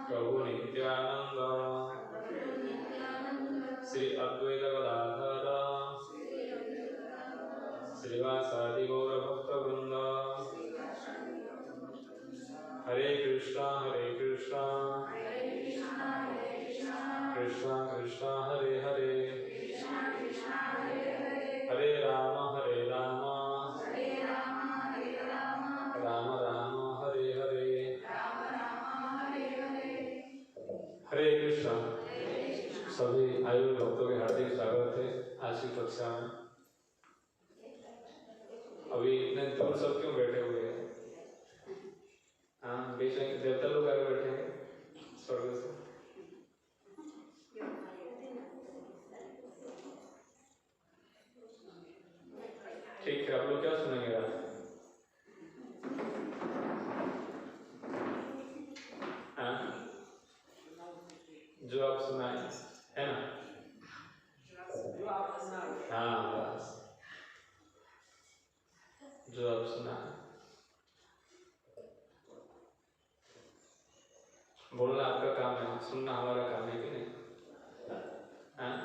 प्रभु नित्यानंद कृष्णा हरे हरे हरे राम राम राम हरे हरे। हरे कृष्णा। सभी आयु भक्तों के हार्दिक स्वागत है आज की कक्षा में। अभी इतने दूर सब क्यों बैठे हुए हैं? हाँ, बीच में देवता लोग आगे बैठे हैं स्वर्ग से। ठीक है, आप लोग क्या सुनेंगे आज? हाँ, जो आप सुनाए है ना? हाँ बस, जो आप सुनाए बोलना आपका काम है, सुनना हमारा काम है कि नहीं? हाँ?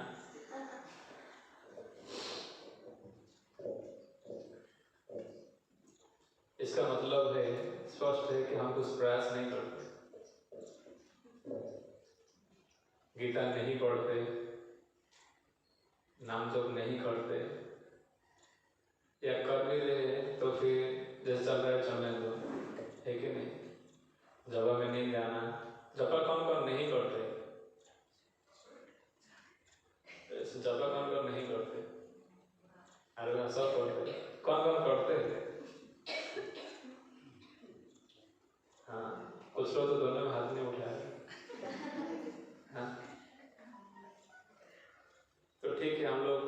इसका मतलब है, स्पष्ट है कि हम कुछ प्रयास नहीं करते, गीता नहीं पढ़ते, नाम जप नहीं करते, या कर भी रहे हैं तो फिर जैसे चल रहा है चलने दो, है कि नहीं? जगह में नहीं जाना। जपा कौन कौन नहीं करते? जपा कौन कौन नहीं करते? अरे सब करते। कौन कौन करते? हाँ, कुछ लोग तो दोनों में हाथ नहीं उठाए। हाँ, तो ठीक है, हम लोग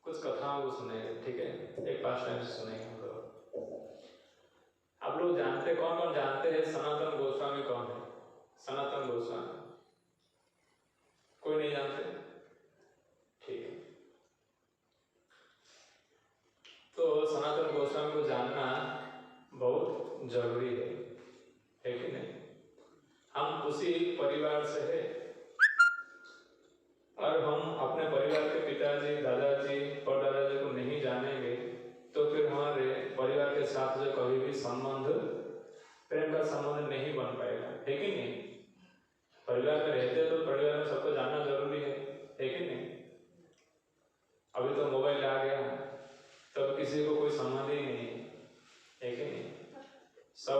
कुछ कथाओं को सुनेंगे, ठीक है? एक पास टाइम से सुनेंगे हम लोग। आप लोग जानते, कौन कौन जानते हैं सनातन गोस्वामी कौन है? सनातन गोस्वामी कोई नहीं जानते? ठीक है, तो सनातन गोस्वामी को जानना बहुत जरूरी है कि नहीं? हम उसी परिवार से हैं और हम अपने परिवार के पिताजी, दादाजी और दादाजी को नहीं जानेंगे तो फिर हमारे परिवार के साथ जो कभी भी संबंध, प्रेम का संबंध नहीं बन पाएगा, है कि नहीं? परिवार में रहते तो परिवार में सबको जानना जरूरी है कि नहीं? अभी तो मोबाइल आ गया, तब किसी को कोई संबंध ही नहीं है कि नहीं? सब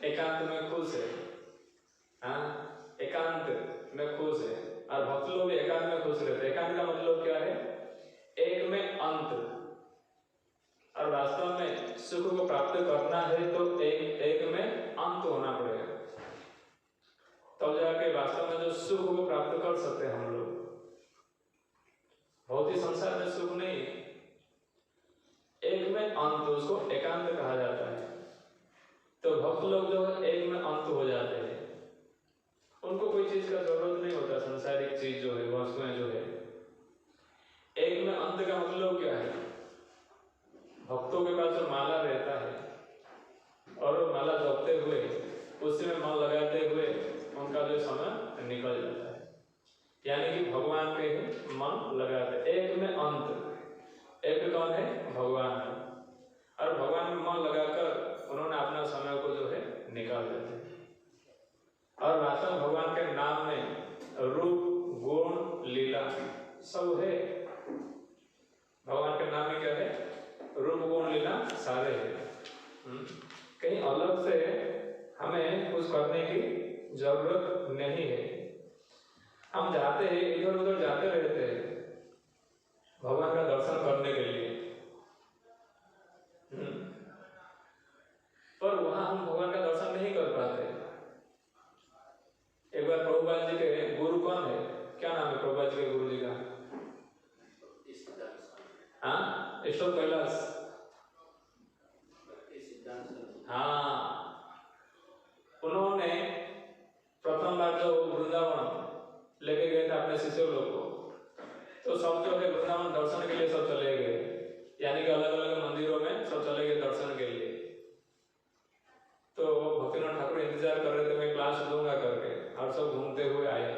एकांत में खुश है। हाँ, एकांत में खुश है, और भक्त लोग भी एकांत में खुश रहते हैं। एकांत का मतलब क्या है? एक में अंत। और वास्तव में सुख को प्राप्त करना है तो एक में अंत होना पड़ेगा, तब जाके वास्तव में जो सुख को प्राप्त कर सकते हैं हम लोग। भौतिक संसार में सुख नहीं है, एक में अंत, उसको एकांत कहा जाता है। तो भक्त लोग जो है एक में अंत हो जाते हैं, उनको कोई चीज का जरूरत नहीं होता, संसारिक चीज जो है, वस्तुएं जो है। एक में अंत का मतलब क्या है? भक्तों के पास जो माला रहता है और वो माला जपते हुए उसी में मन लगाते हुए उनका जो समय निकल जाता है, यानी कि भगवान पे ही मन लगाते। एक में अंत, एक कौन है? भगवान है, और भगवान में मन लगाकर उन्होंने अपना समय को जो है निकाल देते हैं। और वास्तव में भगवान के नाम में रूप, गुण, लीला सब है। भगवान के नाम में क्या है? रूप, गुण, लीला सारे हैं। कहीं अलग से हमें कुछ करने की जरूरत नहीं है। हम जाते हैं, इधर उधर जाते रहते हैं भगवान का दर्शन करने के लिए, पर वहां हम भगवान का दर्शन नहीं कर पाते। एक बार प्रभुपाद जी के गुरु कौन है? क्या नाम है प्रभुपाद जी के गुरु जी का? हाँ, ईश्वर कैलाश। हाँ, उन्होंने प्रथम बार जो वृंदावन लेके गए थे अपने शिष्यों लोग को, तो सब जो है वृंदावन दर्शन के लिए सब चले गए, यानी कि अलग अलग मंदिरों में सब चले गए दर्शन के लिए। तो भक्तिनाथ ठाकुर इंतजार कर रहे थे, मैं क्लास लूंगा करके, और सब घूमते हुए आए,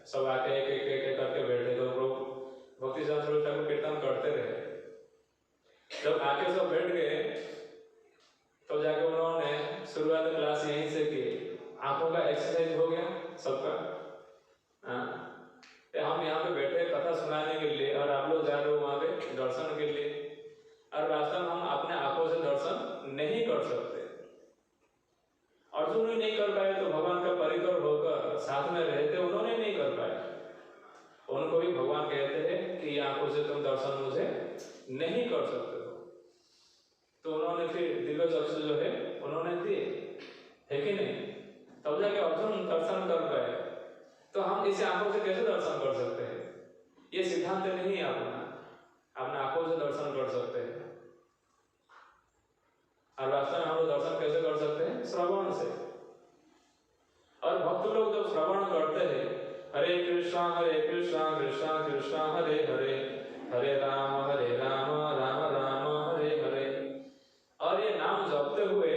सब आके एक एक एक करके बैठे। तो भक्ति ठाकुर कीर्तन करते रहे। जब आके सब बैठ गए तो जाके उन्होंने शुरुआत क्लास यहीं से की। आंखों का एक्सरसाइज हो गया सबका। हम नहीं कर सकते हो तो उन्होंने फिर दिव्य चक्षु जो है उन्होंने दिए, है कि नहीं? तब जाके अर्जुन दर्शन कर पाए। तो हम इसे आंखों से कैसे दर्शन कर सकते हैं? ये सिद्धांत नहीं है अपने आंखों से दर्शन कर सकते हैं। और वास्तव में हम लोग दर्शन कैसे कर सकते हैं? श्रवण से। और भक्त लोग जब श्रवण करते हैं, हरे कृष्णा कृष्णा कृष्णा हरे हरे, हरे राम राम राम हरे हरे, और ये नाम जपते हुए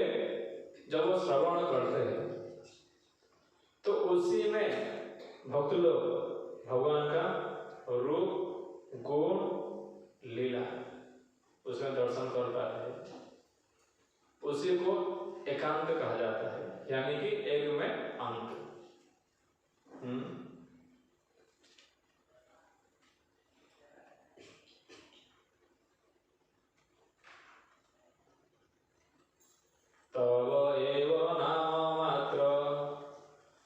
जब वो श्रवण करते हैं तो उसी में भक्त लोग भगवान का रूप गुण लीला उसमें दर्शन कर पाते हैं। उसी को एकांत कहा जाता है, यानी कि एक में अंत। तव एव नाम मात्र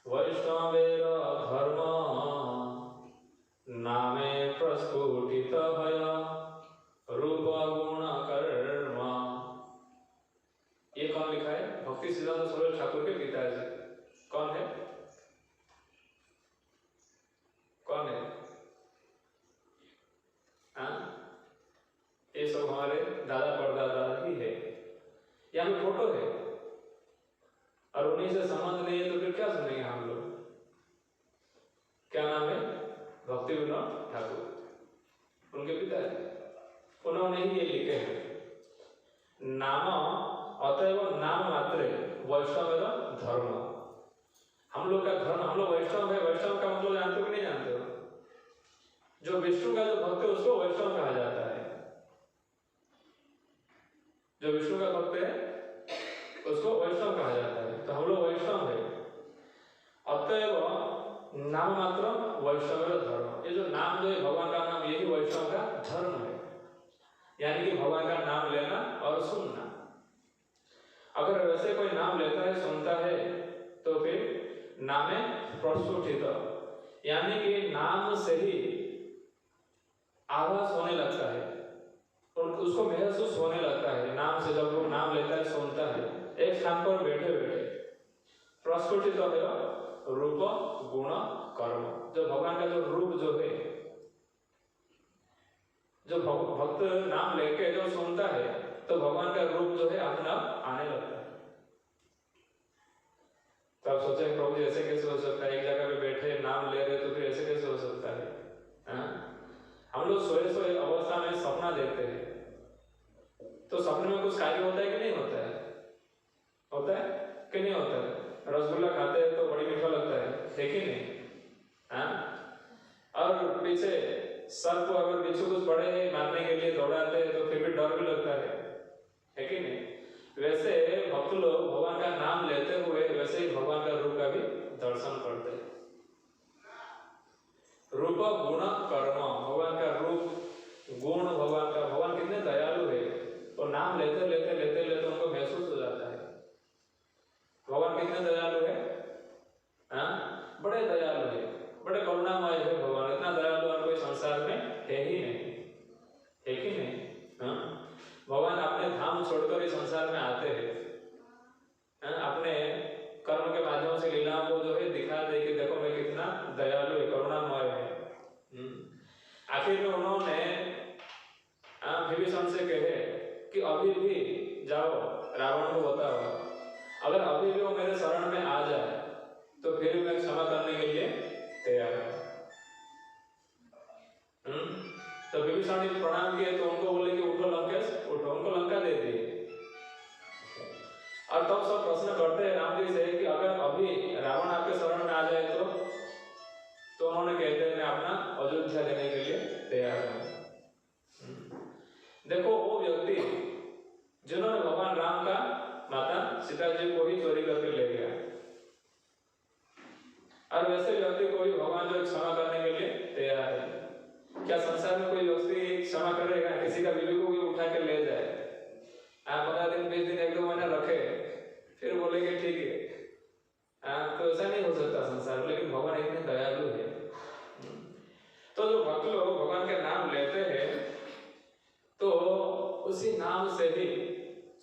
वैष्णवेर धर्म, नामे प्रस्फुटित भय रूप गुण कर्म। ये कौन लिखा है? भक्ति सिद्धांत सरस्वती ठाकुर के पिताजी। कौन है? कौन है? ये सब हमारे दादा परदादा ही है। यहाँ पे फोटो है और उन्हीं से संबंध नहीं है तो फिर क्या सुनेंगे हम लोग? क्या नाम है? भक्ति विनोद ठाकुर, उनके पिताजी, उन्होंने ही ये लिखे हैं। नाम अतएव नाम मात्र वैष्णव धर्म। हम लोग का धर्म, हम लोग वैष्णव है। वैष्णव का मतलब जानते हो कि नहीं जानते हो? जो विष्णु का जो भक्त है उसको वैष्णव कहा जाता है। जो विष्णु का भक्त है उसको वैष्णव कहा जाता है। तो हम लोग वैष्णव है। अतएव नाम मात्र वैष्णव धर्म। ये जो नाम जो है भगवान का नाम, यही वैष्णव का धर्म है, यानी कि भगवान का नाम लेना और सुनना। अगर वैसे कोई नाम लेता है सुनता है तो फिर नामे प्रस्फुटित, यानी कि नाम से ही आभास होने लगता है और उसको महसूस होने लगता है। नाम से जब वो नाम लेता है सुनता है, एक स्थान पर बैठे बैठे प्रस्फुटित है रूप गुण कर्म। जो भगवान का जो रूप जो है, जो भक्त नाम लेके जो सुनता है तो भगवान का रूप जो है अपने आप आने लगता है। तो आप सोचें प्रभु ऐसे कैसे हो सकता है? एक जगह पे बैठे नाम ले रहे तो फिर ऐसे कैसे हो सकता है? हम लोग सोए सोए अवस्था में सपना देखते हैं तो सपने में कुछ कार्य होता है कि नहीं होता है? होता है कि नहीं होता है? रसगुल्ला खाते हैं तो बड़ी मीठा लगता है कि नहीं? और पीछे सर को अगर बिच्छू कुछ बड़े हैं मारने के लिए दौड़ाते हैं तो फिर भी डर भी लगता है कि नहीं? वैसे भक्त लोग भगवान का नाम लेते हुए वैसे ही भगवान का रूप का भी दर्शन करते हैं। रूप गुण कर्म, भगवान का रूप गुण, भगवान कितने दयालु है। तो नाम लेते लेते लेते लेते उनको महसूस हो जाता है भगवान कितने दयालु है। बड़े दयालु है, बड़े करुणामय है भगवान। इतना दयालु और कोई संसार में है ही नहीं, है कि नहीं? भगवान अपने धाम छोड़कर इस संसार में आते हैं, अपने कर्म के माध्यम से लीलाओं को जो है दिखा दे कि देखो मैं कितना दयालु है, करुणामय है। आखिर में उन्होंने विभीषण से कहे कि अभी भी जाओ रावण को बताओ, अगर अभी भी वो मेरे शरण में आ जाए तो फिर मैं क्षमा करने के लिए तैयार हूं। तो विभीषण ने प्रणाम किए तो उनको बोले कि उठो लंकेश, उठो। उनको लंका दे दिए। और तब सब प्रश्न करते हैं राम जी से कि अगर अभी रावण आपके शरण में आ जाए तो उन्होंने कहते हैं मैं अपना अयोध्या देने के लिए तैयार हूं। देखो वो व्यक्ति जिन्होंने भगवान राम का माता सीता जी को ही चोरी करके ले गया, और वैसे व्यक्ति को भी भगवान जो क्षमा करने के लिए तैयार है। क्या संसार में कोई व्यक्ति क्षमा करेगा? किसी का बीवी को भी उठा कर ले जाए, आप 15 दिन 20 दिन 1-2 महीना रखे फिर बोलेंगे ठीक है, तो ऐसा नहीं हो सकता संसार में। लेकिन भगवान इतने दयालु है। तो जो भक्त लोग भगवान के नाम लेते हैं तो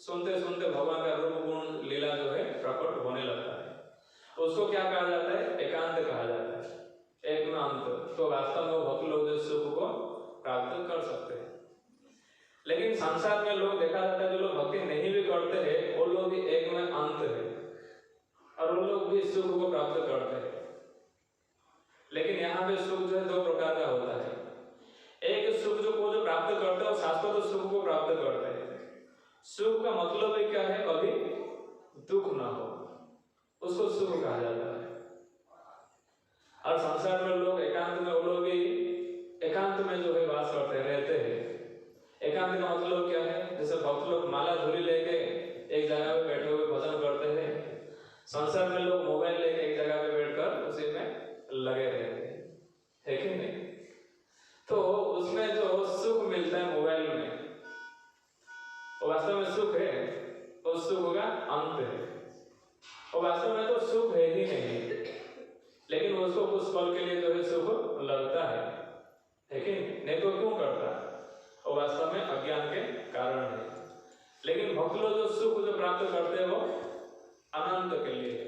सुनते सुनते भगवान का रूप गुण लीला जो है प्रकट होने लगता है। उसको क्या कहा जाता है? एकांत कहा जाता है, एक में अंत। तो वास्तव में भक्त लोग जो सुख को प्राप्त कर सकते हैं। लेकिन संसार में लोग देखा जाता है जो लोग भक्ति नहीं भी करते हैं वो लोग भी एक में अंत है और वो लोग भी सुख को प्राप्त करते हैं। लेकिन यहाँ पे सुख जो है दो प्रकार का होता है। एक सुख जो प्राप्त करते हैं वो शाश्वत सुख को प्राप्त करते हैं। सुख का मतलब क्या है? कभी दुख ना हो, उसको सुख कहा जाता है। और संसार में लोग एकांत में, वो लोग भी एकांत में जो है वास करते रहते हैं। एकांत का मतलब क्या है? जैसे भक्त लोग माला धूली लेके एक जगह पे बैठे हुए भजन करते हैं, संसार में लोग मोबाइल लेके एक जगह पे बैठकर उसी में लगे रहते हैं, है कि नहीं? तो उसमें जो सुख मिलता है मोबाइल में वो वास्तव में सुख है? उस सुख का अंत है। और वास्तव में तो सुख है ही नहीं, लेकिन उसको कुछ पल के लिए जो है सुख लगता है कि नहीं? तो क्यों करता? और वास्तव में अज्ञान के कारण है। लेकिन भक्त लोग जो सुख जो प्राप्त करते हैं वो अनंत के लिए है,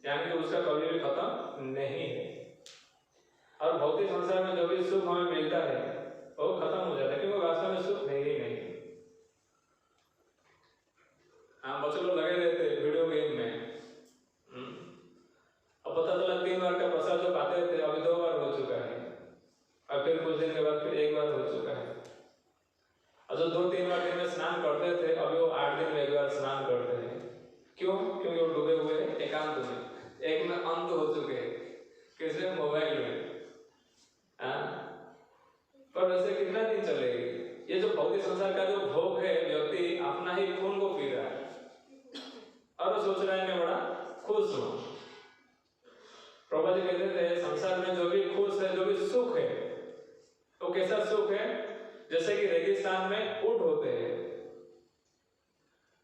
यानी कि उसका कभी भी खत्म नहीं है। और भौतिक संसार में जो भी सुख हमें मिलता है वो खत्म हो जाता है, क्योंकि वास्तव में सुख है ही नहीं। हाँ, बच्चे लोग लगे रहते हैं वीडियो गेम में। अब पता चला 3 बार का प्रसाद जो पाते थे अभी 2 बार हो चुका है, और फिर कुछ दिन के बाद फिर 1 बार हो चुका है। और जो 2-3 बार दिन में स्नान करते थे अभी वो 8 दिन में 1 बार स्नान करते हैं। क्यों? क्योंकि वो डूबे हुए हैं एकांत में, एक में अंत हो चुके हैं, किसमें? मोबाइल में। पर वैसे कितना दिन चलेगी? ये जो भौतिक संसार का जो भोग है, व्यक्ति अपना ही खून को पी रहा है और वो सोच रहा है मैं बड़ा खुश हूं। प्रभा जी कहते थे संसार में जो भी खुश है, जो भी सुख है, तो कैसा सुख है? जैसे कि रेगिस्तान में ऊंट होते हैं।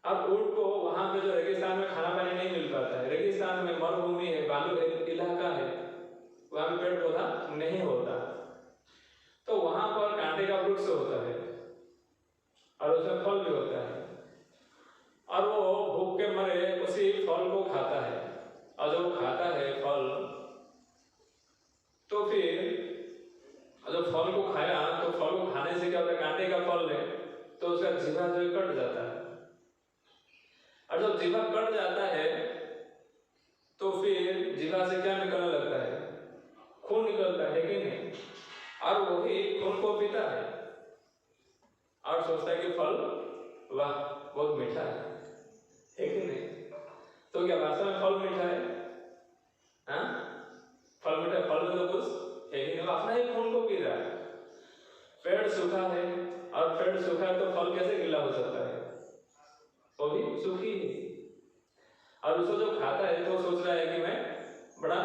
अब ऊंट को वहां पे जो रेगिस्तान में खाना पानी नहीं मिल पाता है, रेगिस्तान में मरुभूमि है, बालू इलाका है, वहां पे पेड़ पौधा नहीं होता, तो वहां पर कांटे का वृक्ष होता है और उसमें फल भी होता है, और वो भूख के मरे उसी फल को खाता है। और जब वो खाता है फल, तो फिर जब फल को खाया तो फल को खाने से क्या होता है? कांटे का फल है तो उसका जीवा जो कट जाता है, और जब जीवा कट जाता है तो फिर जीवा से क्या निकलने लगता है? खून निकलता है कि नहीं? और वही खून को पीता है और सोचता है कि फल वाह बहुत मीठा है कि नहीं? तो क्या वास्तव में फल मीठा है? हाँ, फल मीठा, फल में तो कुछ है ही नहीं, अपना ही खून को पी रहा है। पेड़ सूखा है और पेड़ सूखा है तो फल कैसे गीला हो सकता है? वो भी सूखी है। और उसको जो खाता है तो सोच रहा है कि मैं बड़ा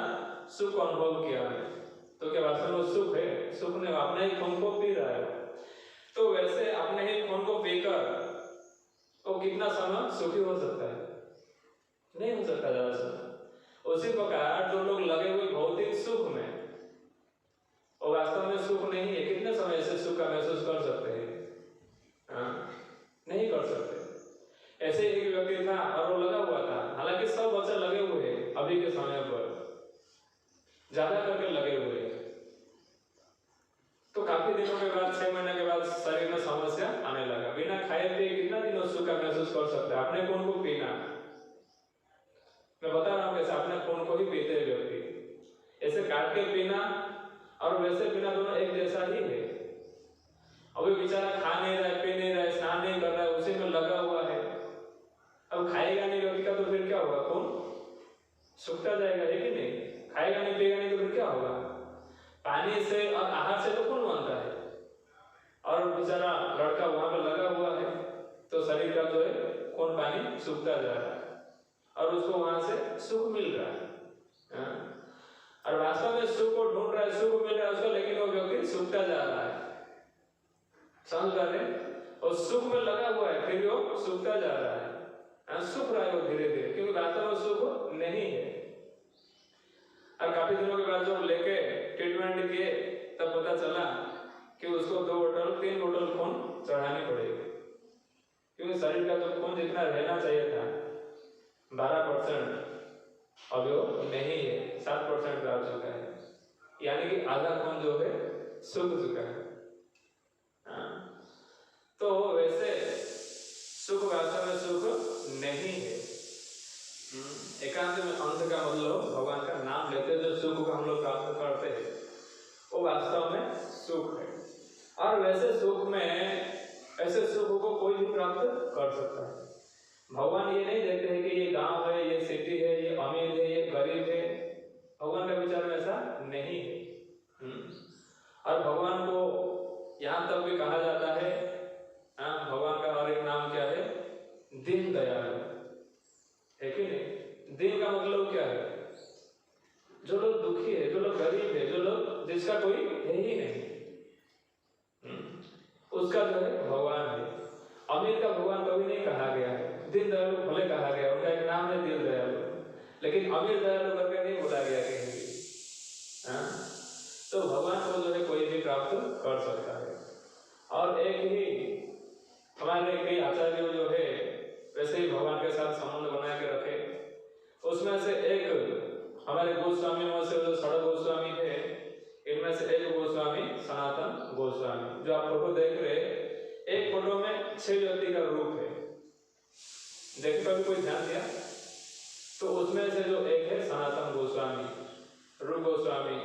सुख अनुभव किया है, तो क्या वास्तव में सुख है? सुख ने अपने ही खून को पी रहा है। तो वैसे अपने ही खून को पीकर वो कितना समय सुखी हो सकता है? नहीं हो सकता ज्यादा समय। उसी प्रकार जो लोग लगे हुए भौतिक सुख में, वो वास्तव में सुख नहीं है। कितने समय से सुख का महसूस कर सकते हैं? नहीं कर सकते। ऐसे एक व्यक्ति था और वो लगा हुआ था, हालांकि सब बच्चे लगे हुए हैं अभी के समय पर, ज्यादा करके लगे हुए हैं, तो काफी दिनों के बाद 6 महीने के बाद शरीर में समस्या आने लगा। बिना खाए पिए कितना दिन सुख का महसूस कर सकता है? अपने खून को पीना, मैं बता रहा हूँ कैसे अपने खून को ही पीते हैं व्यक्ति, ऐसे काट के पीना और वैसे पीना दोनों एक जैसा ही है। अभी बेचारा खा नहीं रहा है, पी नहीं रहा है, स्नान नहीं कर रहा है, उसी में लगा हुआ है। अब खाएगा नहीं व्यक्ति का तो फिर क्या होगा? खून सूखता जाएगा, है कि नहीं? खाएगा नहीं पिएगा नहीं तो फिर क्या होगा? पानी से और आहार से तो खून बनता है, और बेचारा लड़का वहां पर लगा हुआ है तो शरीर का जो है खून पानी सूखता जा रहा है और उसको वहां से सुख मिल रहा है। और वास्तव में सुख को ढूंढ रहा है, सुख मिल रहा है उसको, लेकिन वो व्यक्ति सूखता जा रहा है। समझ पा रहे? और सुख में लगा हुआ है फिर वो सूखता जा रहा है, सुख रहा है वो धीरे धीरे, क्योंकि वास्तव में सुख नहीं है। और काफी दिनों के बाद जब लेके ट्रीटमेंट किए तब पता चला कि उसको 2 बोतल 3 बोतल खून चढ़ानी पड़ेगी, क्योंकि शरीर का जो खून जितना रहना चाहिए था 12%, अब वो नहीं है, 7% रह चुका है, यानी कि आधा खून जो है सूख चुका है। तो वैसे सुख वास्तव में सुख नहीं है। एकांत में अंत का मतलब भगवान का नाम लेते जो सुख को हम लोग प्राप्त करते हैं वो वास्तव में सुख है। और वैसे सुख में ऐसे सुख को कोई भी प्राप्त कर सकता है। भगवान ये नहीं देखते हैं कि ये गांव है, ये सिटी है, ये अमीर है, ये गरीब है। भगवान का विचार में ऐसा नहीं है। और भगवान को यहाँ तक भी कहा जाता है, भगवान का और एक नाम क्या है, दीन दयालु है कि नहीं। दीन का मतलब क्या है, जो लोग दुखी है, जो लोग गरीब है, जो लोग जिसका कोई है ही नहीं, उसका जो है भगवान है। अमीर का भगवान कभी नहीं कहा गया है, दीन दयालु भले कहा गया, उनका एक नाम है दीन दयालु, लेकिन अमीर दयालु करके नहीं बोला गया कहीं भी। तो भगवान को जो है कोई भी प्राप्त कर सकता है। और एक ही हमारे कई आचार्य जो है वैसे ही भगवान के साथ संबंध बना के रखे। उसमें से एक हमारे गोस्वामी में से जो षड गोस्वामी है, इनमें से एक गोस्वामी सनातन गोस्वामी, जो आप फोटो देख रहे, एक फोटो में 6 व्यक्ति का रूप है, देखिए कभी कोई ध्यान दिया तो उसमें से जो एक है सनातन गोस्वामी, रूप गोस्वामी,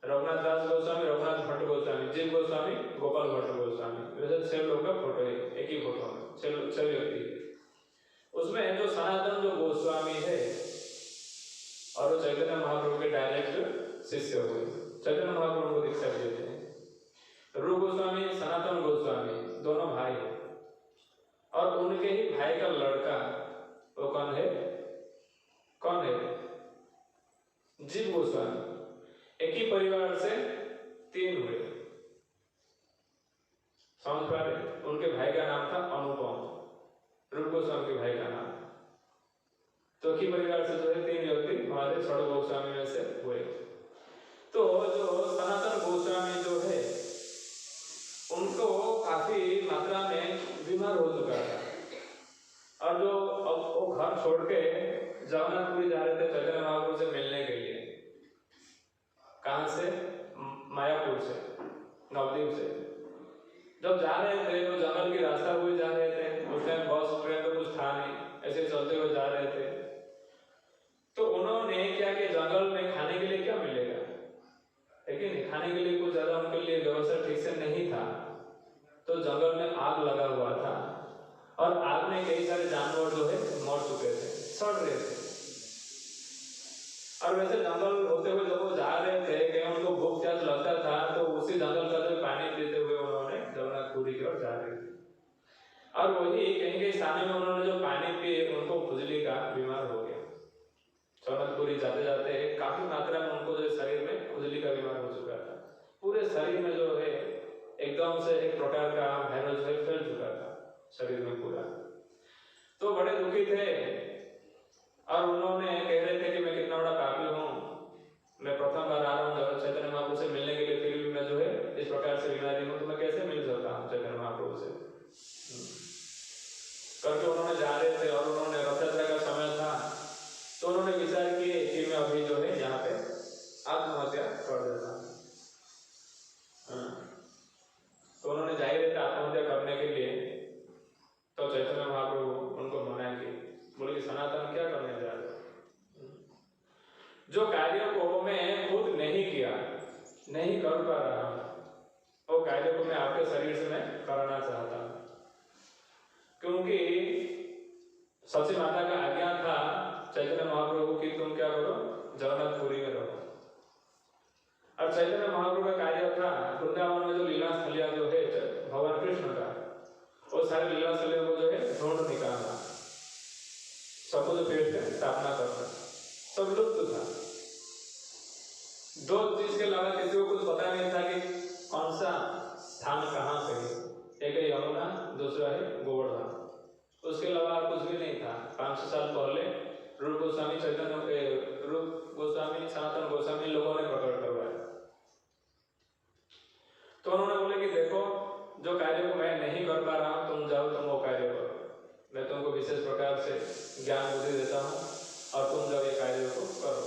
रघुनाथ दास गोस्वामी, रघुनाथ भट्ट गोस्वामी, जीव गोस्वामी, गोपाल भट्ट गोस्वामी, वैसे 6 लोगों का फोटो है, एक ही फोटो में 6 व्यक्ति। उसमें जो सनातन जो गोस्वामी है और वो चैतन्य महाप्रभु के डायरेक्ट शिष्य हुए, चैतन्य महाप्रभु को दीक्षा देते हैं। रूप गोस्वामी, सनातन गोस्वामी दोनों भाई हैं और उनके ही भाई का लड़का वो कौन है, जीव गोस्वामी। एक ही परिवार से 3 हुए, समझ पा रहे। उनके भाई का नाम था अनुपम, रूप गोस्वामी के भाई का नाम। तो की परिवार से जो है 3 व्यक्ति हमारे षड गोस्वामी में से हुए। तो जो सनातन गोस्वामी जो है उनको काफी मात्रा में बीमार हो चुका था और जो अब वो घर छोड़ के जगन्नाथपुरी जा रहे थे चैतन्य महाप्रभु से मिलने के लिए। कहाँ से, मायापुर से, नवद्वीप से। जब जा रहे थे वो जंगल की रास्ता हुए जा रहे थे, उस टाइम बस ट्रेन तो कुछ था नहीं, ऐसे चलते हुए जा रहे थे। तो उन्होंने क्या कि जंगल में खाने के लिए क्या मिलेगा, है कि नहीं, खाने के लिए कुछ ज्यादा उनके लिए व्यवस्था ठीक से नहीं था। तो जंगल में आग लगा हुआ था और आग में कई सारे जानवर जो है मर चुके थे, सड़ रहे थे। और वैसे जंगल होते हुए जब वो जा रहे थे, कहीं उनको भूख प्यास लगता था, तो उसी जंगल का जो पानी पीते हुए उन्होंने जगन्नाथपुरी की ओर जा रहे थे। और वही कहीं कहीं स्थानों में उन्होंने जो पानी पिए उनको खुजली का बीमार हो गया। जगन्नाथपुरी जाते जाते काफी मात्रा में उनको जो शरीर में खुजली का बीमार हो चुका था। पूरे शरीर में जो है एकदम से एक प्रकार का वायरस जो है फैल चुका था शरीर में पूरा। तो बड़े दुखी थे और उन्होंने कह रहे थे कि मैं कितना बड़ा पापी हूँ, मैं प्रथम बार आ रहा हूँ चैतन्य महाप्रभु से मिलने के लिए, फिर भी मैं जो है इस प्रकार से बीमारी हूँ, तो मैं कैसे मिल सकता हूँ चैतन्य महाप्रभु से करके उन्होंने जा रहे थे। और उन्होंने रथ यात्रा का समय था तो उन्होंने विचार किए कि मैं अभी जो है यहाँ पे आत्महत्या कर देता हूँ। तो उन्होंने जा ही रहे थे आत्महत्या करने के लिए। तो चैतन्य महाप्रभु उनको मना किए, बोले कि सनातन क्या करने जा रहे हो, जो कार्य को मैं खुद नहीं किया, नहीं कर पा रहा हूं, वो कार्य को मैं आपके शरीर से मैं कराना चाहता हूं। क्योंकि सची माता का आज्ञा था चैतन्य महाप्रभु की तुम क्या करो, जगन्नाथपुरी में रहो। और चैतन्य महाप्रभु का कार्य था वृंदावन में जो लीला स्थलियां जो है भगवान कृष्ण का, वो सारे लीला स्थलियों को जो है ढूंढ निकालना, सबको जो फिर से स्थापना करना, सब लुप्त था। 2 चीज के अलावा किसी को कुछ पता नहीं था कि कौन सा स्थान कहाँ पे है। एक है यमुना, दूसरा है गोवर्धन, उसके अलावा कुछ भी नहीं था। 500 साल पहले रूप गोस्वामी, रूप गोस्वामी, सनातन गोस्वामी लोगों ने प्रकट करवाया। तो उन्होंने बोले कि देखो जो कार्य को मैं नहीं कर पा रहा हूं, तुम जाओ, तुम वो कार्य करो। मैं तुमको विशेष प्रकार से ज्ञान बुद्धि देता हूँ और तुम जब ये कार्य को करो।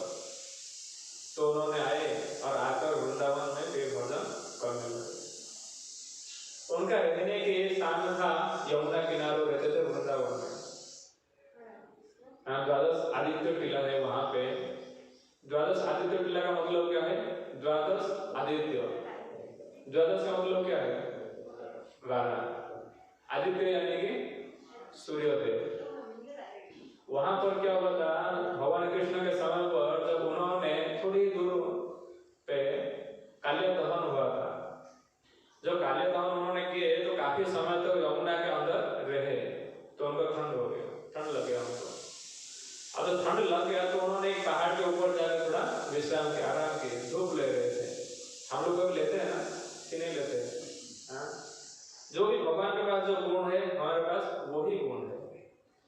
तो उन्होंने आए और आकर वृंदावन में पेट भोजन करने लगे। उनका रहने के स्थान था यमुना किनारे रहते थे वृंदावन में। द्वादश आदित्य टीला है वहां पे। द्वादश आदित्य टीला का मतलब क्या है? द्वादश आदित्य, द्वादश का मतलब क्या है? 12। आदित्य यानी कि सूर्योदय। वहां पर क्या हुआ था, भगवान कृष्ण के समय पर जब उन्होंने थोड़ी दूर पे काल्य दहन हुआ था। जब काल्य दहन उन्होंने किए तो काफी समय तक यमुना के अंदर रहे, तो उनको ठंड हो गया, ठंड लग गया उनको। अब जब ठंड लग गया तो उन्होंने एक पहाड़ के ऊपर जाकर थोड़ा विश्राम किया, आराम किए, धूप ले रहे थे। हम लोग कभी लेते हैं ना कि नहीं लेते हैं? जो भी भगवान के पास जो गुण है हमारे पास वही गुण है,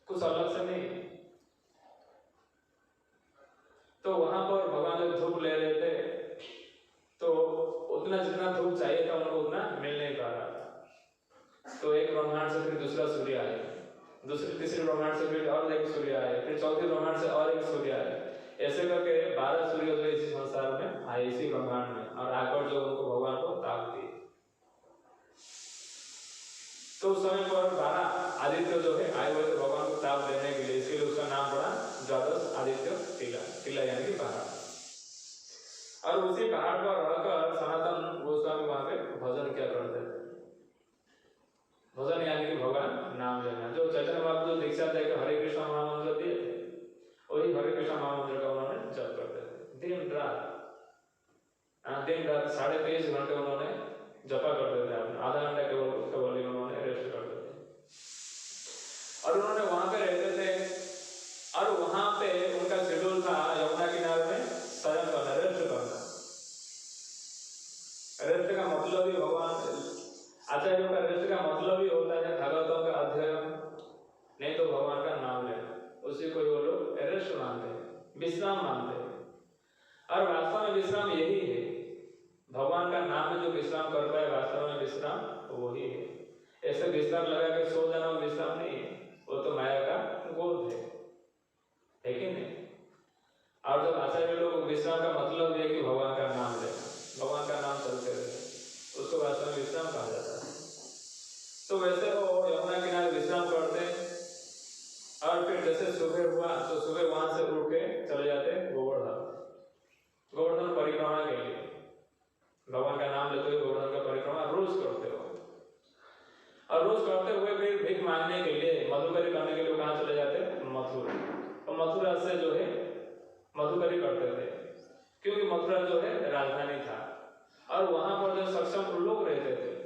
कुछ अलग से नहीं। तो वहां पर भगवान जब धूप ले रहे थे तो उतना जितना धूप चाहिए था उनको उतना मिल नहीं पा रहा था। तो एक ब्रह्मांड से फिर दूसरा सूर्य आए, दूसरी तीसरी ब्रह्मांड से फिर और एक सूर्य आए, फिर चौथी ब्रह्मांड से और एक सूर्य आए। ऐसे करके 12 सूर्य जो इसी संसार में आए, इसी ब्रह्मांड में, और आकर जो उनको भगवान को ताप दिए। तो उस समय पर 12 आदित्य जो है आए हुए थे भगवान को ताप देने के लिए, इसलिए उसका नाम पड़ा द्वादश आदित्य टीला। टीला यानी कि पहाड़। और उसी पहाड़ पर रहकर सनातन गोस्वामी वहां पे भजन क्या करते थे। भजन यानी कि भगवान नाम लेना। जो चैतन्य महाप्रभु जो दीक्षा देकर हरे कृष्ण महामंत्र दिए थे, वही हरे कृष्ण महामंत्र का उन्होंने जप करते थे दिन रात। दिन रात 23.5 घंटे उन्होंने जपा करते थे। आधा घंटा केवल उन्होंने रेस्ट करते थे। और उन्होंने वहां पे रहते थे और वहां पे उनका शेड्यूल था यमुना किनारे में शयन करना, रेस्ट करना। रेस्ट का मतलब ही भगवान आचार्यों का रेस्ट का मतलब ही होता है भागवतों का अध्ययन, नहीं तो भगवान का नाम लेना। उसी को वो लोग रेस्ट मानते हैं, विश्राम मानते हैं। और वास्तव में विश्राम यही है, भगवान का नाम में जो विश्राम कर पाए वास्तव में विश्राम वही है। ऐसे बिस्तर लगा के सो जाना वो विश्राम नहीं है, वो तो माया का गोद है कि नहीं? और जब आचार्य लोग विश्राम का मतलब है कि भगवान का नाम लेना, भगवान का नाम चलते रहे, उसको वास्तव में विश्राम कहा जाता है। तो वैसे वो यमुना किनारे विश्राम करते और फिर जैसे सुबह हुआ तो सुबह वहां से उठ के चले जाते गोवर्धन। गोवर्धन परिक्रमा के लिए भगवान का नाम लेते हुए गोवर्धन का परिक्रमा रोज करते हो। और रोज करते हुए फिर भीख मांगने के लिए, मधुकरी करने के लिए कहाँ चले जाते? मथुरा। और मथुरा से जो है मधुकरी करते थे, क्योंकि मथुरा जो है राजधानी था और वहां पर जो सक्षम लोग रहते थे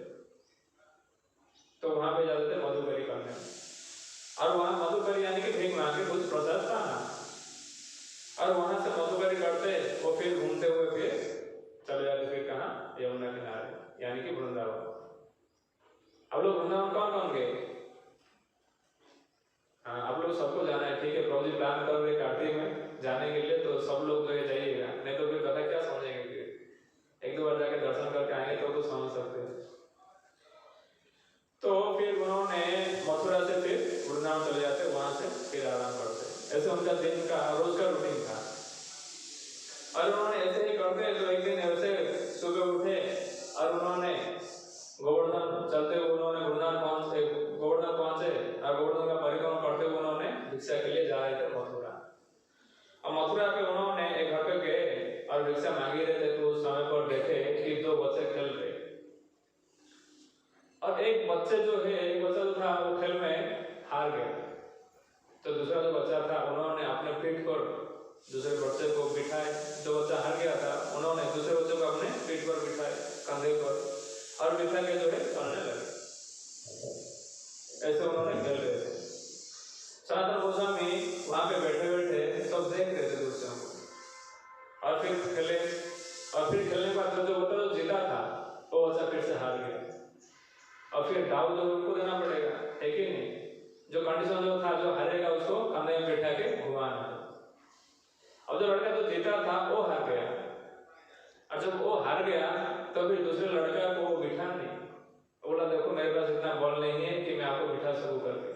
तो वहां पे जाते थे मधुकरी करने। और वहां मधुकरी यानी कि भीख मांग के कुछ प्रसाद पाना। और वहां से मधुकरी करते वो फिर घूमते हुए फिर चले जाते फिर कहाँ? यमुना किनारे यानी कि वृंदावन। अब लोग वृंदावन कौन कौन गए? हाँ, आप लोग सबको जाना है, ठीक है। प्रभु जी प्लान कर रहे कार्तिक में जाने के लिए, तो सब लोग जो है जाइएगा, नहीं तो फिर कथा क्या समझेंगे। फिर एक दो बार जाके दर्शन करके आएंगे तो समझ सकते हैं। तो फिर उन्होंने मथुरा से फिर वृंदावन चले जाते, वहां से फिर आराम करते। ऐसे उनका दिन का रोज का रूटीन था। और उन्होंने ऐसे ही करते तो एक दिन ऐसे सुबह उठे और उन्होंने गोवर्धन चलते हुए उन्होंने गोवर्धन पहुंचे और गोवर्धन का परिक्रमा करते हुए उन्होंने भिक्षा के लिए जा रहे थे मथुरा। और मथुरा पे उन्होंने एक घर पे गए और भिक्षा मांगी रहे थे, तो उस समय पर देखे कि 2 बच्चे खेल रहे। और एक बच्चे जो है, एक बच्चा जो था वो खेल में हार गया। तो दूसरा जो बच्चा था उन्होंने अपने पीठ पर दूसरे बच्चे को बिठाए। जो बच्चा हार गया था उन्होंने दूसरे बच्चे को अपने पीठ पर बिठाए, कंधे पर, और बिठा के जो है चलने लगे। ऐसे उन्होंने खेल रहे थे। सनातन गोस्वामी वहां पे बैठे बैठे सब देख रहे थे दूसरों को। और फिर खेले, और फिर खेलने के बाद जो बच्चा जो जीता था वो बच्चा फिर से हार गया। और फिर दाव जो उनको देना पड़ेगा, है कि नहीं? जो कंडीशन जो था, जो हारेगा उसको कंधे में बैठा के घुमाना। अब जो लड़का जो जीता था वो हार गया, और जब वो हार गया तो फिर दूसरे लड़का को वो बिठा नहीं, बोला देखो मेरे पास इतना बल नहीं है कि मैं आपको बिठा सकूं करके।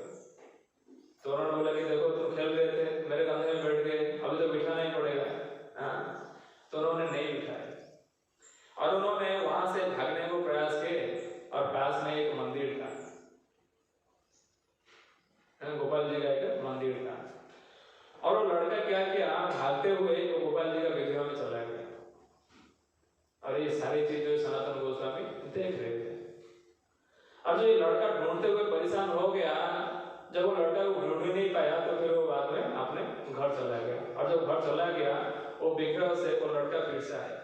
तो उन्होंने बोला कि देखो तुम खेल रहे थे, मेरे कंधे में बैठ गए, अभी तो बिठाना ही पड़ेगा। तो उन्होंने नहीं बिठाया और उन्होंने वहां से भागने को प्रयास किए और पास में एक मंदिर था, गोपाल जी का एक मंदिर था, और वो लड़का क्या किया, भागते हुए वो गोपाल जी का विग्रह में चला गया। और ये सारी चीजें सनातन गोस्वामी देख रहे थे। और जो ये लड़का ढूंढते हुए परेशान हो गया, जब वो लड़का को ढूंढ ही नहीं पाया तो फिर वो बाद में अपने घर चला गया। और जब घर चला गया वो विग्रह से वो लड़का फिर से आया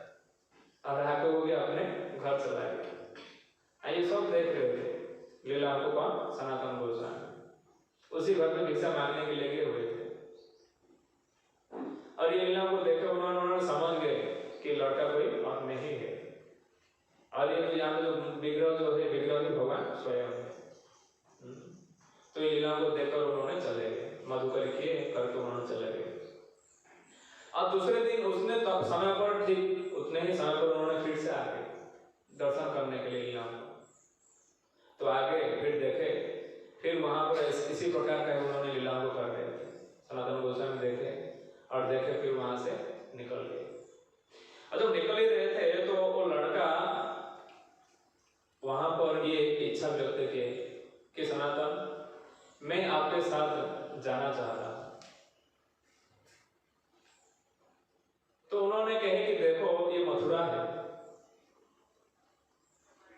और आके वो भी अपने घर चला गया। ये सब देख रहे थे लीला को, कौन? सनातन गोस्वामी उसी घर में भिक्षा मांगने के लिए गए हुए थे। और ये लीला को देखे उन्होंने समझ गए कि लड़का कोई और नहीं है। और ये तो यहाँ पे जो विग्रह जो है, विग्रह भी भगवान स्वयं है। तो ये लीला को देखकर उन्होंने चले गए, मधुकर किए करके उन्होंने चले गए। और दूसरे दिन उसने तब समय पर, ठीक उतने ही समय पर उन्होंने फिर से आ गए दर्शन करने के लिए लीला को। तो आगे फिर देखे, फिर वहां पर इसी प्रकार का उन्होंने लीला को कर रहे थे। सनातन गोस्वामी देखे और देखे, फिर वहां से निकल गए। और जब निकल ही रहे थे तो वो लड़का वहां पर ये इच्छा व्यक्त की कि सनातन, मैं आपके साथ जाना चाहता हूं। तो उन्होंने कहे कि देखो ये मथुरा है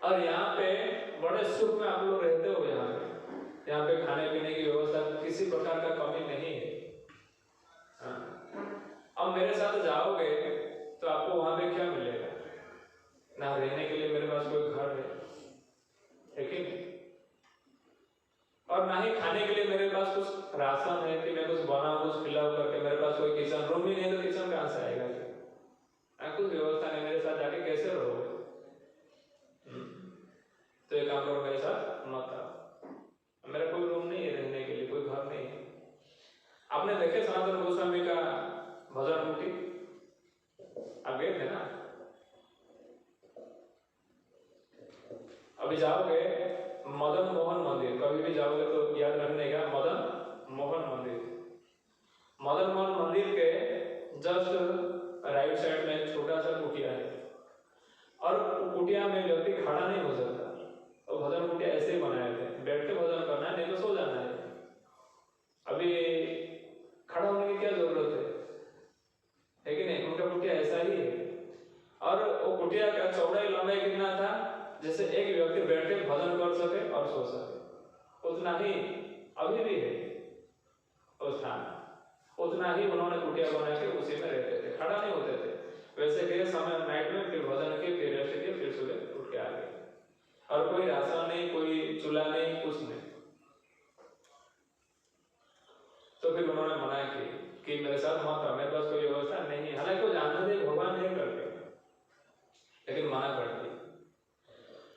और यहाँ पे बड़े सुख में आप लोग रहते हो। यहाँ पे खाने पीने की व्यवस्था किसी प्रकार का कमी नहीं है। अब मेरे साथ जाओगे तो आपको वहां पे क्या मिलेगा? ना रहने के लिए मेरे पास कोई घर है कि नहीं, और ना ही खाने के लिए मेरे पास कुछ राशन है कि मैं कुछ बनाऊं, कुछ फिलअप करके। मेरे पास कोई किचन रूम ही नहीं, तो किचन कहां से आएगा? कुछ व्यवस्था नहीं, मेरे साथ जाके कैसे रहोगे? तो एक काम करो, मेरे साथ मत आओ, मेरा कोई रूम नहीं है रहने के लिए, कोई घर नहीं है। आपने देखे सनातन गोस्वामी का भजन मुक्ति? आप गए थे ना? अभी जाओगे मदन मोहन मंदिर, कभी भी जाओगे तो याद रखने का, मदन मोहन मंदिर। मदन मोहन मंदिर के जस्ट राइट साइड में छोटा सा कुटिया है, और कुटिया में व्यक्ति खड़ा नहीं हो सकता। तो भजन कुटिया ऐसे ही बनाए थे, बैठ के भजन करना है, नहीं तो सो जाना है। अभी खड़ा होने की क्या जरूरत है कि नहीं? उनका कुटिया ऐसा ही है। और वो कुटिया का चौड़ाई लंबाई कितना था, जैसे एक व्यक्ति बैठ के भजन कर सके और सो सके, उतना ही अभी भी है उस स्थान। उतना ही उन्होंने कुटिया बना के उसी में रहते थे, खड़ा नहीं होते थे। वैसे गए समय नाइट में, फिर भजन किए, फिर रेस्ट किए, फिर सुबह उठ के आ गए। और कोई राशन नहीं, कोई चूल्हा नहीं, कुछ नहीं। तो फिर उन्होंने मना की कि मेरे साथ मत आओ, मेरे पास कोई व्यवस्था नहीं है। हालांकि वो जानते थे भगवान नहीं करते, लेकिन मना कर दी।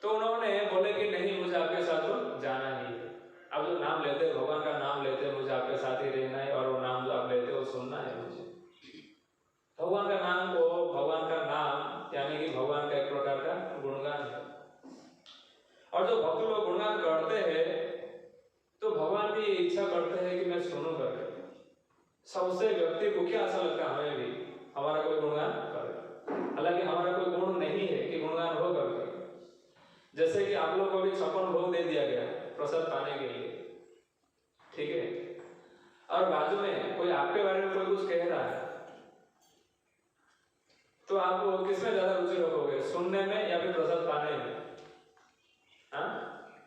तो उन्होंने बोले कि नहीं, मुझे आपके साथ तो जाना ही है। अब जो नाम लेते, भगवान का नाम लेते, मुझे आपके साथ ही रहना है, और वो नाम जो आप लेते हो सुनना है मुझे। भगवान का नाम को, भगवान का नाम यानी कि भगवान का एक प्रकार का गुणगान है। और जो भक्त लोग गुणगान करते हैं तो भगवान भी इच्छा करते हैं कि मैं सुनूं करके। सबसे व्यक्ति को क्या ऐसा लगता है, हमें भी हमारा कोई गुणगान करे। हालांकि हमारा कोई गुण नहीं है कि गुणगान हो करके। जैसे कि आप लोग को भी 56 भोग दे दिया गया प्रसाद पाने के लिए, ठीक है, और बाजू में कोई आपके बारे में कोई कुछ कह रहा है, तो आप किसमें ज्यादा रुचि रखोगे, सुनने में या फिर प्रसाद पाने में?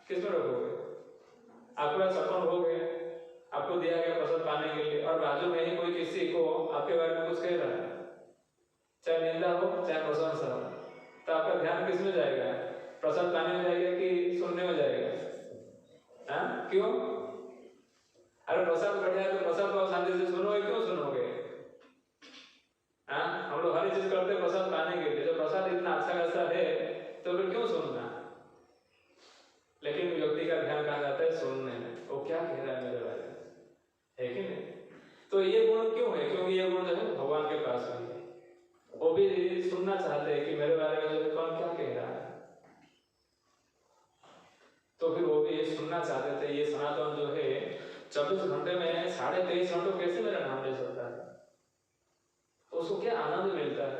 किसमें रखोगे? आपके पास 56 भोग है, आपको दिया गया प्रसाद पाने के लिए, और बाजू में ही कोई किसी को आपके बारे में कुछ कह रहा है, चाहे निंदा हो चाहे प्रशंसा हो, तो आपका ध्यान किस में जाएगा? प्रसाद पाने में जाएगा कि सुनने में जाएगा? क्यों? अरे प्रसाद बढ़िया है तो प्रसाद को शांति से सुनोगे, क्यों सुनोगे? हम लोग हर चीज करते हैं प्रसाद पाने के लिए। जब प्रसाद इतना अच्छा खासा है तो फिर क्यों सुनना? लेकिन व्यक्ति का ध्यान कहाँ जाता है? सुनने में। वो क्या कह रहा है मेरे बारे में, है कि नहीं? तो ये गुण क्यों है? क्योंकि ये गुण जो है भगवान के पास भी है। वो भी सुनना चाहते हैं कि मेरे बारे में जो कौन क्या कह रहा है, तो फिर वो भी सुनना चाहते थे। ये सनातन जो है 24 24 घंटे में 23.5 घंटों कैसे मेरा नाम ले सकता है? उसको क्या आनंद मिलता है,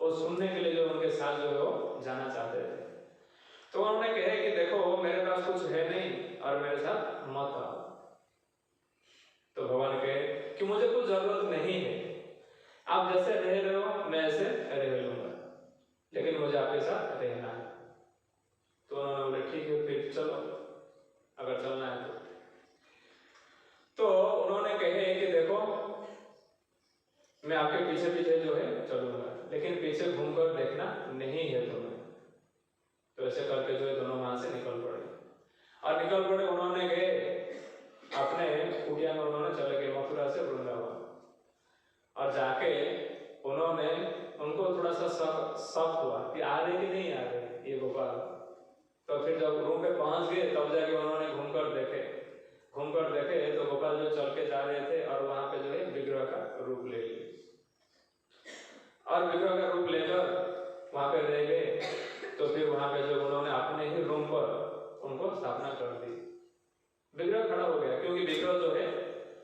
वो सुनने के लिए जो उनके साथ जो है वो जाना चाहते थे। तो उन्होंने कहे कि देखो मेरे पास कुछ है नहीं और मेरे साथ मत आओ। तो भगवान कहे कि मुझे कुछ जरूरत नहीं है, आप जैसे रह रहे हो मैं ऐसे रह लूंगा, लेकिन मुझे आपके साथ रहना है। तो उन्होंने बोले ठीक है फिर चलो, अगर चलना है तो उन्होंने कहे कि देखो मैं आपके पीछे पीछे जो है चलूंगा, लेकिन पीछे घूमकर देखना नहीं है तुम्हें। तो ऐसे करके जो है दोनों वहां से निकल पड़े और निकल पड़े। उन्होंने गए अपने कुटिया में, उन्होंने चले गए मथुरा से वृंदावन और जाके उन्होंने उनको थोड़ा सा शक हुआ कि आ रहे कि नहीं आ रहे ये गोपाल। तो फिर जब रूम पे पहुंच गए तब जाके उन्होंने घूमकर देखे तो गोपाल जो चल के जा रहे थे और वहां पे जो है विग्रह का रूप ले लिए और विग्रह का रूप लेकर वहां पे रह गए। तो फिर वहां पे जो उन्होंने अपने ही रूम पर उनको स्थापना कर दी। विग्रह खड़ा हो गया क्योंकि विग्रह जो है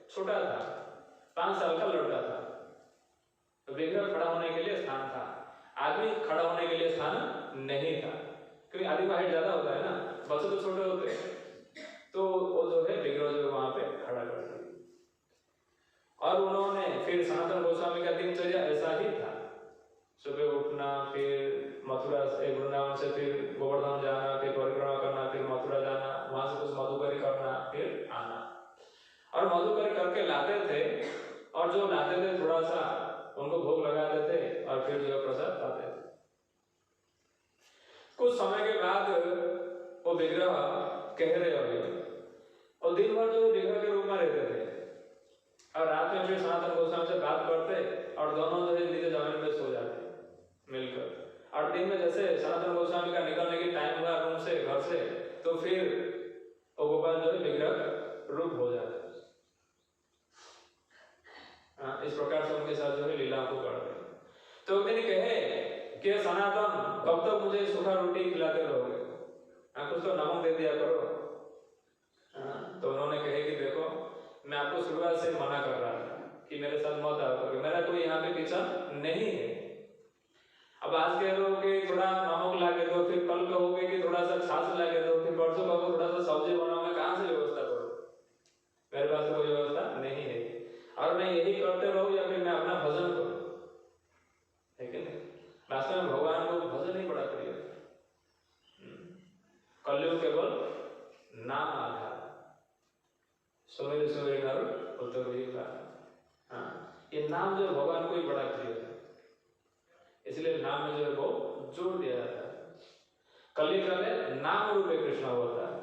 छोटा था, 5 साल का लड़का था। तो विग्रह खड़ा होने के लिए स्थान था, आदमी खड़ा होने के लिए स्थान नहीं था, क्योंकि आदमी का हाइट ज्यादा होता है ना, बच्चे तो छोटे होते हैं। तो वो जो है विग्रह जो वहां पे खड़ा कर दिया। और उन्होंने फिर सनातन गोस्वामी का दिनचर्या ऐसा ही था, सुबह उठना, फिर मथुरा से वृंदावन से फिर गोवर्धन जाना, फिर परिक्रमा करना, फिर मथुरा जाना, वहां से कुछ मधुकरी करना, फिर आना। और मधुकरी करके लाते थे और जो लाते थे थोड़ा सा उनको भोग लगाते थे और फिर जो प्रसाद खाते थे। कुछ समय के बाद वो विग्रह कह रहे हो और दिन भर जो विग्रह के रूप में रहते थे और रात में फिर सनातन गोस्वामी से बात करते और दोनों जो है नीचे जमीन में सो जाते मिलकर। और दिन में जैसे सनातन गोस्वामी का निकलने की टाइम हुआ रूम से, घर से, तो फिर वो गोपाल जो है विग्रह रूप हो जाते। इस प्रकार से उनके साथ जो है लीला को करते। तो एक दिन कहे कि सनातन कब तक मुझे सूखा रोटी खिलाते रहोगे, कुछ तो नमक दे दिया करो। तो उन्होंने कहे कि देखो मैं आपको शुरुआत से मना कर रहा था कि मेरे साथ मत आओ करके, मेरा कोई यहाँ पे किचन नहीं है। अब आज कह रहे हो कि थोड़ा नमक ला के दो, फिर कल कहोगे कि थोड़ा सा छाछ ला के दो, फिर परसों कहोगे थोड़ा सा सब्जी बनाओ, मैं कहाँ से व्यवस्था करूँ? मेरे पास कोई व्यवस्था नहीं है। और मैं यही करते रहूँ या फिर मैं अपना भजन करूँ, है कि नहीं? वास्तव में भगवान को भजन ही बड़ा प्रिय है। कलयुग केवल नाम आधार, सुमेर सुमेर नारू उत्तर वही का। ये नाम जो भगवान को ही बड़ा प्रिय है, इसलिए नाम में जो है वो जोड़ दिया जाता है। कलयुग में नाम रूप कृष्ण होता है।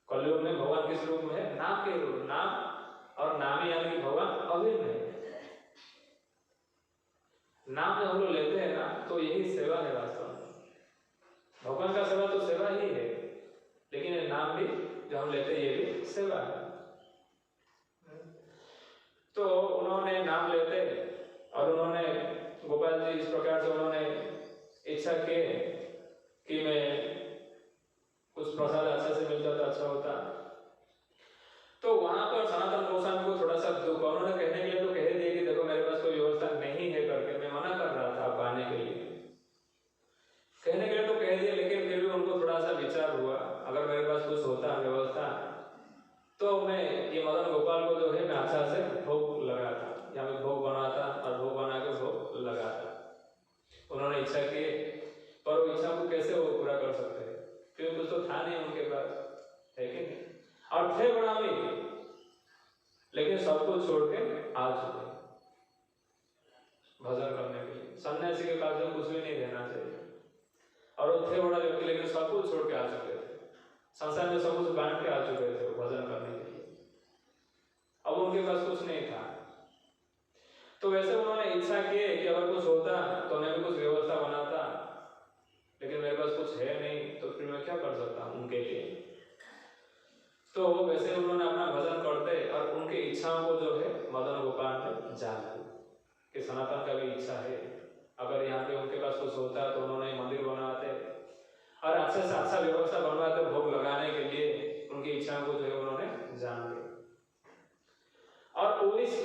कलयुग में भगवान किस रूप में है? नाम के रूप। नाम और नामी यानी कि भगवान अभिन्न है। नाम जब हम लोग लेते हैं ना तो यही सेवा है वास्तव में। भगवान का सेवा तो सेवा ही है, लेकिन ये नाम भी जो हम लेते हैं ये भी सेवा है। तो उन्होंने नाम लेते और उन्होंने गोपाल जी इस प्रकार से उन्होंने इच्छा की कि मैं कुछ प्रसाद अच्छे से मिलता तो अच्छा होता। तो वहां पर सनातन गोस्वामी को थोड़ा सा दुख, उन्होंने कहने के लिए तो कह दिया कि देखो मेरे पास कोई व्यवस्था नहीं है करके, मैं मना कर रहा था आप आने के लिए, कहने के लिए तो कह दिया, लेकिन फिर भी उनको थोड़ा सा विचार हुआ अगर मेरे पास कुछ होता व्यवस्था तो मैं ये मदन गोपाल को जो है मैं अच्छा से भोग लगाता, या मैं भोग बनाता और भोग बना के भोग लगाता। उन्होंने इच्छा की, पर वो इच्छा को कैसे वो पूरा कर सकते हैं, क्योंकि कुछ तो था नहीं उनके पास, है कि नहीं? और थे बड़ा भी, लेकिन सब कुछ छोड़ के आ चुके भजन करने के लिए। सन्यासी के पास जो कुछ भी नहीं रहना चाहिए, और वो थे बड़ा व्यक्ति लेकिन सब कुछ छोड़ के आ चुके थे, संसार में सब कुछ बांट के आ चुके थे भजन करने के लिए। अब उनके पास कुछ नहीं था, तो वैसे उन्होंने इच्छा की कि अगर कुछ होता तो मैं भी कुछ व्यवस्था बनाता, लेकिन मेरे पास कुछ है नहीं, तो फिर मैं क्या कर सकता हूँ उनके लिए। तो वैसे उन्होंने अपना भजन करते और उनकी इच्छाओं को जो है मदन गोपाल ने जाना कि सनातन का भी इच्छा है, अगर यहाँ पे उनके पास कुछ होता तो उन्होंने मंदिर बनाते और अच्छे से अच्छा व्यवस्था बनवाते भोग लगाने के लिए। उनकी इच्छाओं को जो है उन्होंने जान लिया।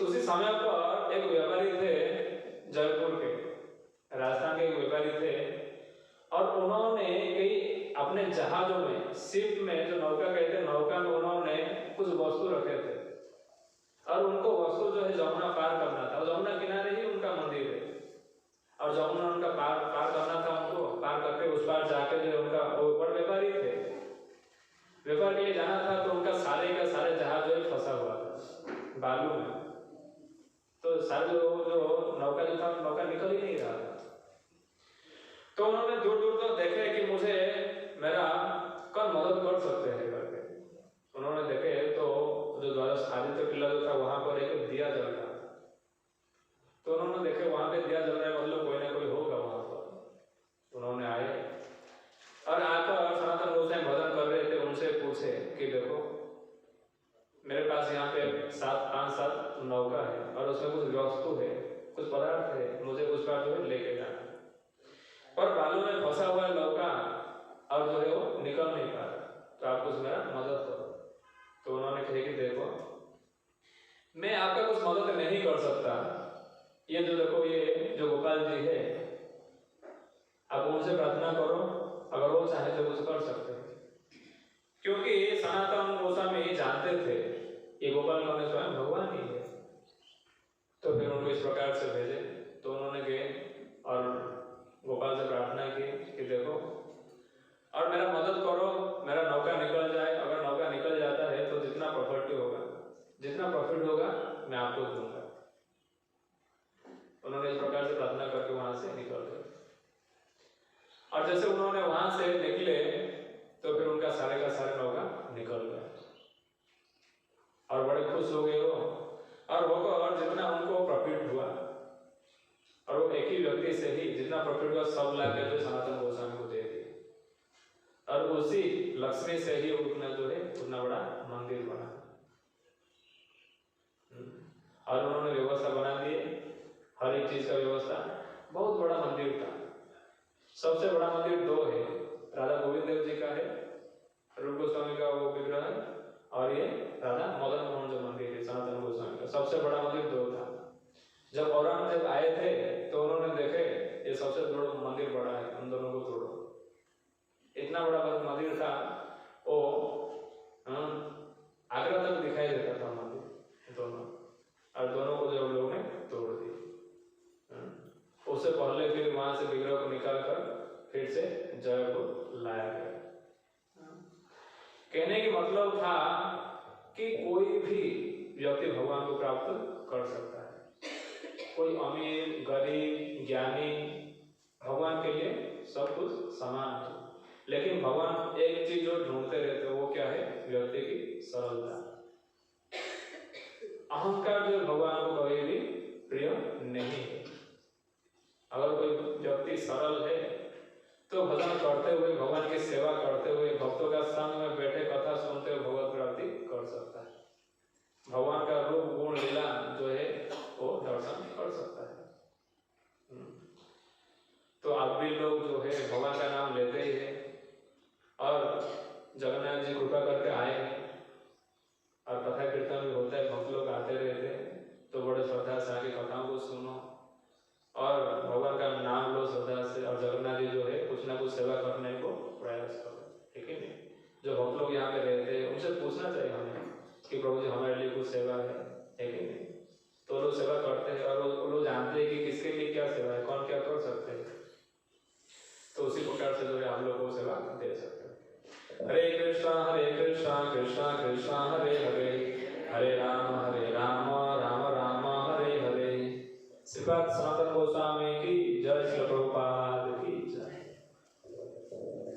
उसी समय पर एक व्यापारी थे, जयपुर के, राजस्थान के एक व्यापारी थे, और उन्होंने कई अपने जहाजों में, शिप में, जो नौका कहते हैं, नौका में उन्होंने कुछ वस्तु रखे थे, और उनको वस्तु जो है जमुना पार करना था, और जमुना किनारे ही उनका मंदिर है, और जमुना उनका पार करना था, उनको पार करके उस पार जाके जो उनका, वो बड़े व्यापारी थे, व्यापार के लिए जाना था, तो उनका सारे का सारे जहाज जो है फंसा हुआ था बालू में, तो सारे जो नौका जो था, नौका निकल ही नहीं रहा था। तो उन्होंने दूर दूर तक देखे कि मुझे मेरा कौन मदद कर सकते हैं करके। उन्होंने देखे तो जो द्वादश आदित्य किला जो था वहां पर एक दिया जल रहा था, तो उन्होंने देखे वहां पे दिया जल रहा है, मतलब कोई ना कोई होगा वहां पर। उन्होंने आए और आकर सनातन गोसाई भजन कर रहे थे, उनसे पूछे कि देखो मेरे पास यहाँ पे 5-7 नौका है, और उसमें कुछ वस्तु है, कुछ पदार्थ है, मुझे कुछ बार जो है लेके जाना, पर बालू में फंसा हुआ नौका और जो है वो निकल नहीं पा रहा, तो आप कुछ मेरा मदद करो। तो उन्होंने कहा कि देखो मैं आपका कुछ मदद नहीं कर सकता, ये जो देखो ये जो गोपाल जी है, आप उनसे प्रार्थना करो, अगर वो चाहे तो कुछ कर सकते हैं। क्योंकि सनातन गोस्वामी जानते थे ये गोपाल कौन है, स्वयं भगवान ही है। तो फिर उनको इस प्रकार से भेजे, तो उन्होंने गए और गोपाल से प्रार्थना की कि देखो और मेरा मदद करो, मेरा नौका निकल जाए, अगर नौका निकल जाता है तो जितना प्रॉफिट होगा मैं आपको दूंगा। उन्होंने इस प्रकार से प्रार्थना करके वहां से निकल गए, और जैसे उन्होंने वहां से निकले तो फिर उनका सारे का सारे नौका निकल गया, और बड़े खुश हो गए वो, और जितना उनको प्रॉफिट हुआ, और वो एक ही व्यक्ति से ही जितना प्रॉफिट हुआ सब लाके जो सनातन गोस्वामी को दे दिए, और उसी लक्ष्मी से ही उतना जो है उतना बड़ा मंदिर बना, और उन्होंने व्यवस्था बना दी, हर एक चीज का व्यवस्था, बहुत बड़ा मंदिर था। सबसे बड़ा मंदिर 2 है, राधा गोविंद देव जी का है, रूप गोस्वामी का वो विग्रह है, और ये राधा मदन मोहन जो मंदिर है सनातन गोस्वामी का, सबसे बड़ा मंदिर 2 था। जब औरंगजेब आए थे तो उन्होंने देखे ये सबसे बड़ा मंदिर बड़ा है, उन दोनों को तोड़ो। इतना बड़ा मंदिर था वो, आगरा तक दिखाई देता था मंदिर दोनों, और दोनों को जब लोगों ने तोड़ दिया। उससे पहले फिर वहां से विग्रह को निकाल कर फिर से जयपुर लाया गया। कहने की मतलब था कि कोई भी व्यक्ति भगवान को प्राप्त कर सकता है, कोई अमीर, गरीब, ज्ञानी, भगवान के लिए सब कुछ समान है। लेकिन भगवान एक चीज जो ढूंढते रहते वो क्या है, व्यक्ति की सरलता। अहंकार जो भगवान को कभी भी प्रिय नहीं है। अगर कोई व्यक्ति सरल है तो भजन करते हुए, भगवान की सेवा करते हुए, भक्तों का संग में बैठे कथा सुनते हुए भगवत प्राप्ति कर सकता है, भगवान का रूप गुण लीला जो है वो दर्शन कर सकता है। तो आप भी लोग जो है भगवान का नाम लेते ही है, और जगन्नाथ जी कृपा करके आए हैं, और कथा कीर्तन भी होता है, भक्त लोग आते रहते हैं, तो बड़े श्रद्धा से आके कथाओं को सुनो और भगवान का नाम लो श्रद्धा से, और जगन्नाथ जी जो है कुछ ना कुछ सेवा करने को प्रयास करो, ठीक है नहीं। जो भक्त लोग यहाँ पे रहते हैं उनसे पूछना चाहिए हमें कि प्रभु जी हमारे लिए कुछ सेवा है कि नहीं, तो लोग सेवा करते हैं, और वो लोग जानते हैं कि किसके लिए क्या सेवा है, कौन क्या कर सकते हैं, तो उसी प्रकार से जो है हम लोग को सेवा दे सकते हैं। हरे कृष्णा कृष्णा कृष्णा हरे हरे, हरे